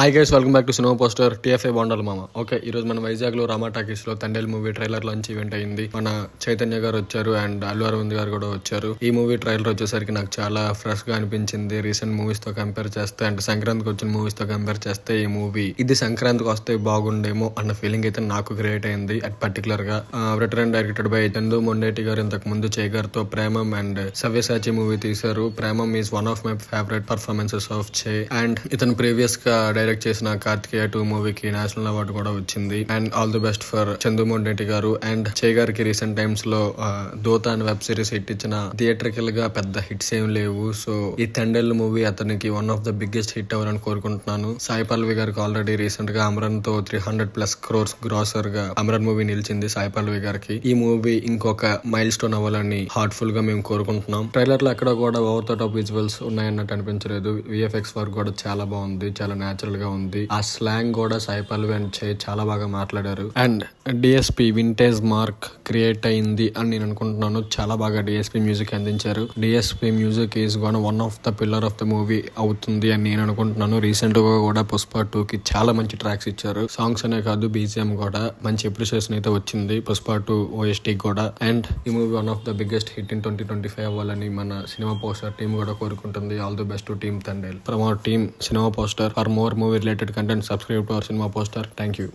Hi guys, welcome back to cinema poster TFI బాండాలి మామ. Okay, ఈ రోజు మన వైజాగ్ లో రామా టాకీస్ లో Thandel movie trailer launch event అయింది. మన చైతన్య గారు వచ్చారు అండ్ అల్లు అరవింద్ గారు కూడా వచ్చారు. ఈ మూవీ ట్రైలర్ వచ్చేసరికి నాకు చాలా ఫ్రెష్ గా అనిపించింది. రీసెంట్ మూవీస్ తో కంపేర్ చేస్తే అండ్ సంక్రాంతికి వచ్చిన మూవీస్ తో కంపేర్ చేస్తే ఈ మూవీ ఇది సంక్రాంతికి వస్తే బాగుండేమో అన్న ఫీలింగ్ అయితే నాకు క్రియేట్ అయింది. అట్ పర్టికులర్ గా return directed by Chandu Mondeti గారు ఇంతకు ముందు చేగారితో ప్రేమం అండ్ సవ్యసాచి మూవీ తీశారు. Premam is one of my favourite performances of చే అండ్ ఇతను ప్రీవియస్ గా డైరెక్ట్ చేసిన కార్తికేయ 2 మూవీకి నేషనల్ అవార్డు కూడా వచ్చింది. And all the best for Chandu Mondeti గారు. అండ్ చే గారికి రీసెంట్ టైమ్స్ లో దోత అని వెబ్ సిరీస్ హిట్ ఇచ్చిన థియేట్రికల్ గా పెద్ద హిట్స్ ఏం లేవు. సో ఈ తండేల్ మూవీ అతనికి one of the biggest hit అవ్వాలని కోరుకుంటున్నాను. సాయి పల్లవి గారికి ఆల్రెడీ రీసెంట్ గా అమరన్ తో 300+ crores గ్రాసర్ గా అమరన్ మూవీ నిలిచింది సాయి పల్లవి గారికి. ఈ మూవీ ఇంకొక మైల్ స్టోన్ అవ్వాలని హార్ట్ఫుల్ గా మేము కోరుకుంటున్నాం. ట్రైలర్ లో ఎక్కడ కూడా ఓవర్ ద టాప్ విజువల్స్ ఉన్నాయన్నట్టు అనిపించలేదు. విఎఫ్ఎక్స్ వర్క్ కూడా చాలా బాగుంది, చాలా నేచురల్ గా ఉంది. ఆ స్లాంగ్ కూడా సాయి పల్లవి అండ్ చే చాలా బాగా మాట్లాడారు. And DSP vintage mark create అయింది అని నేను అనుకుంటున్నాను. చాలా బాగా డిఎస్పి మ్యూజిక్ అందించారు. DSP music is one of the pillar of the movie అవుతుంది అని నేను అనుకుంటున్నాను. రీసెంట్ గా కూడా పుష్ప 2 కి చాలా మంచి ట్రాక్స్ ఇచ్చారు. సాంగ్స్ అనే కాదు, బీజిఎం కూడా మంచి అప్రిషియేషన్ అయితే వచ్చింది పుష్ప 2 OST కూడా. అండ్ ఈ movie one of the biggest hit in 2025 అవ్వాలని మన సినిమా పోస్టర్ టీమ్ కూడా కోరుకుంటుంది. All the best to team Thandel. From our team cinema poster. For more movie related content, subscribe to our cinema poster. Thank you.